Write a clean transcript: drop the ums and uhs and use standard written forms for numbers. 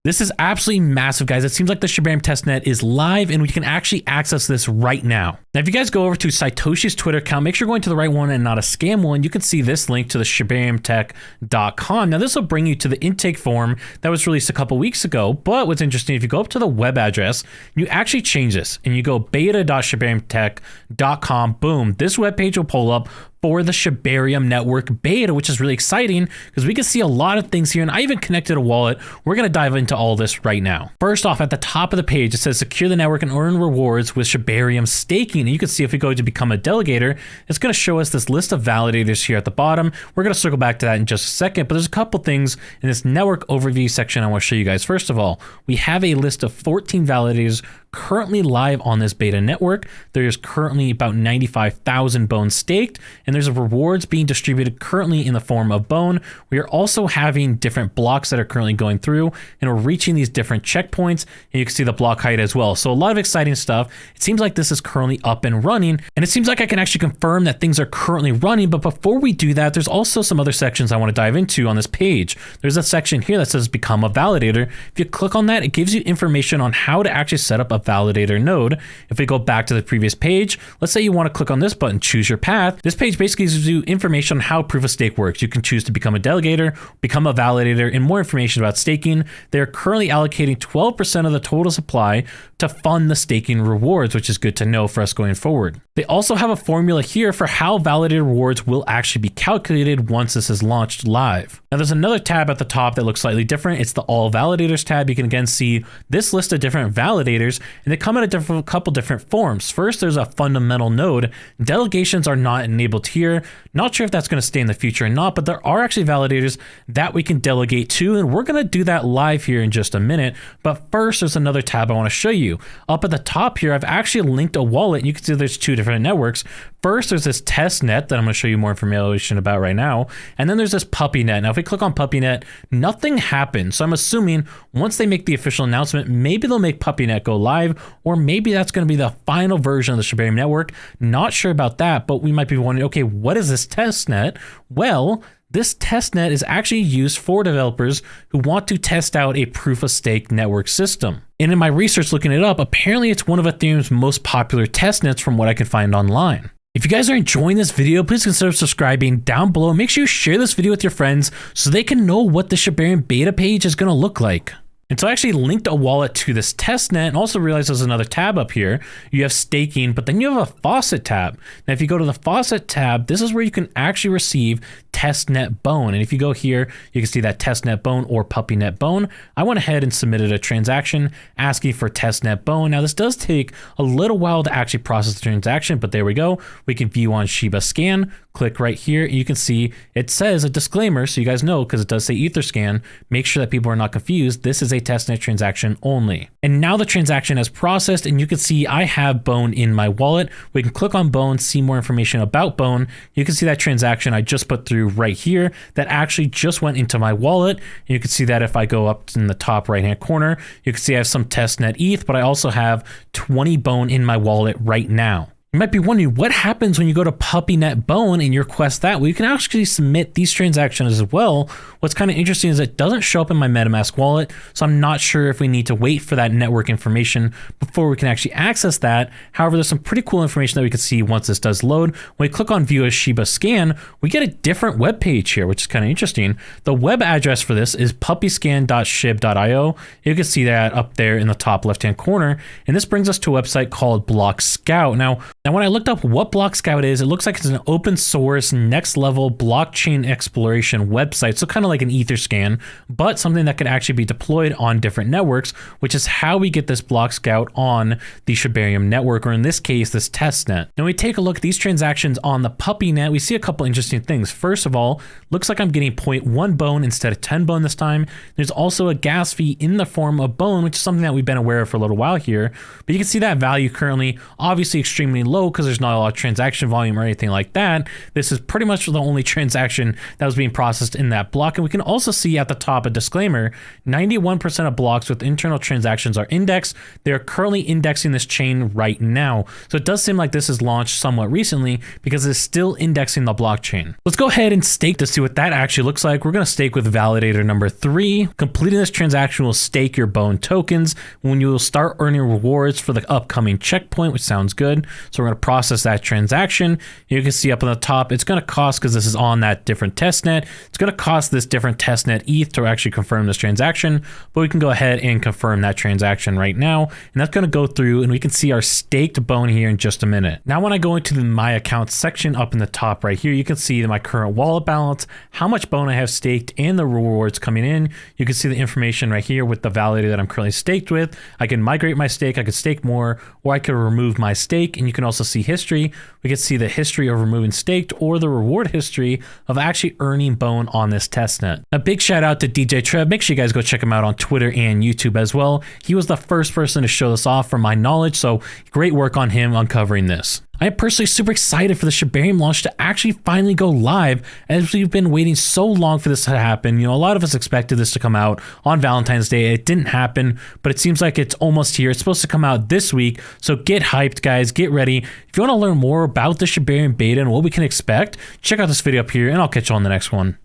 This is absolutely massive, guys. It seems like the Shibarium testnet is live and we can actually access this right now. Now, if you guys go over to Satoshi's Twitter account, make sure you're going to the right one and not a scam one. You can see this link to the shibariumtech.com. Now, this will bring you to the intake form that was released a couple weeks ago. But what's interesting, if you go up to the web address, you actually change this and you go beta.shibariumtech.com. Boom, this web page will pull up for the Shibarium network beta, which is really exciting because we can see a lot of things here. And I even connected a wallet. We're going to dive into all this right now. First off, at the top of the page, it says secure the network and earn rewards with Shibarium staking. And you can see if we go to become a delegator, it's going to show us this list of validators here at the bottom. We're going to circle back to that in just a second, but there's a couple things in this network overview section I want to show you guys. First of all, we have a list of 14 validators currently live on this beta network. There's currently about 95,000 bones staked, and there's rewards being distributed currently in the form of bone. We are also having different blocks that are currently going through, and we're reaching these different checkpoints, and you can see the block height as well. So a lot of exciting stuff. It seems like this is currently up and running, and it seems like I can actually confirm that things are currently running. But before we do that, there's also some other sections I want to dive into on this page. There's a section here that says become a validator. If you click on that, it gives you information on how to actually set up a validator node. If we go back to the previous page, let's say you want to click on this button, choose your path. This page basically gives you information on how proof of stake works. You can choose to become a delegator, become a validator, and more information about staking. They're currently allocating 12% of the total supply to fund the staking rewards, which is good to know for us going forward. They also have a formula here for how validator rewards will actually be calculated once this is launched live. Now, there's another tab at the top that looks slightly different. It's the All Validators tab. You can again see this list of different validators, and they come in a couple different forms. First, there's a fundamental node. Delegations are not enabled here. Not sure if that's going to stay in the future or not, but there are actually validators that we can delegate to, and we're going to do that live here in just a minute. But first, there's another tab I want to show you. Up at the top here, I've actually linked a wallet. You can see there's two different networks. First, there's this Testnet that I'm going to show you more information about right now. And then there's this PuppyNet. Now, if we click on PuppyNet, nothing happens. So I'm assuming once they make the official announcement, maybe they'll make PuppyNet go live, or maybe that's going to be the final version of the Shibarium network. Not sure about that, but we might be wondering, okay, what is this Testnet? Well, this testnet is actually used for developers who want to test out a proof of stake network system. And in my research looking it up, apparently it's one of Ethereum's most popular testnets from what I can find online. If you guys are enjoying this video, please consider subscribing down below. Make sure you share this video with your friends so they can know what the Shibarium beta page is going to look like. And so I actually linked a wallet to this testnet and also realized there's another tab up here. You have staking, but then you have a Faucet tab. Now, if you go to the Faucet tab, this is where you can actually receive testnet bone. And if you go here, you can see that testnet bone or PuppyNet bone. I went ahead and submitted a transaction asking for testnet bone. Now, this does take a little while to actually process the transaction, but there we go. We can view on Shiba Scan. Click right here, and you can see it says a disclaimer, so you guys know, because it does say Etherscan. Make sure that people are not confused. This is a testnet transaction only. And now the transaction has processed, and you can see I have Bone in my wallet. We can click on Bone, see more information about Bone. You can see that transaction I just put through right here that actually just went into my wallet. And you can see that if I go up in the top right hand corner, you can see I have some testnet ETH, but I also have 20 Bone in my wallet right now. You might be wondering what happens when you go to PuppyNet Bone and you request that. Well, you can actually submit these transactions as well. What's kind of interesting is it doesn't show up in my MetaMask wallet, so I'm not sure if we need to wait for that network information before we can actually access that. However, there's some pretty cool information that we can see once this does load. When we click on View as Shiba Scan, we get a different web page here, which is kind of interesting. The web address for this is puppyscan.shib.io. You can see that up there in the top left-hand corner, and this brings us to a website called Block Scout. Now, when I looked up what Block Scout is, it looks like it's an open source, next level blockchain exploration website. So kind of like an Etherscan, but something that could actually be deployed on different networks, which is how we get this Block Scout on the Shibarium network, or in this case, this testnet. Now we take a look at these transactions on the PuppyNet. We see a couple interesting things. First of all, looks like I'm getting 0.1 bone instead of 10 bone this time. There's also a gas fee in the form of bone, which is something that we've been aware of for a little while here, but you can see that value currently obviously extremely low. low because there's not a lot of transaction volume or anything like that. This is pretty much the only transaction that was being processed in that block. And we can also see at the top a disclaimer, 91% of blocks with internal transactions are indexed. They're currently indexing this chain right now. So it does seem like this is launched somewhat recently because it's still indexing the blockchain. Let's go ahead and stake to see what that actually looks like. We're going to stake with validator number 3. Completing this transaction will stake your bone tokens when you will start earning rewards for the upcoming checkpoint, which sounds good. So we're going to process that transaction. You can see up on the top, it's going to cost, because this is on that different testnet, it's going to cost this different testnet ETH to actually confirm this transaction, but we can go ahead and confirm that transaction right now. And that's going to go through and we can see our staked bone here in just a minute. Now, when I go into the My Account section up in the top right here, you can see my current wallet balance, how much bone I have staked, and the rewards coming in. You can see the information right here with the validator that I'm currently staked with. I can migrate my stake, I could stake more, or I could remove my stake. And you can also see history. We can see the history of removing staked or the reward history of actually earning bone on this testnet. A big shout out to DJ Trev. Make sure you guys go check him out on Twitter and YouTube as well. He was the first person to show this off from my knowledge, so great work on him uncovering this. I am personally super excited for the Shibarium launch to actually finally go live, as we've been waiting so long for this to happen. You know, a lot of us expected this to come out on Valentine's Day. It didn't happen, but it seems like it's almost here. It's supposed to come out this week, so get hyped, guys. Get ready. If you want to learn more about the Shibarium beta and what we can expect, check out this video up here, and I'll catch you on the next one.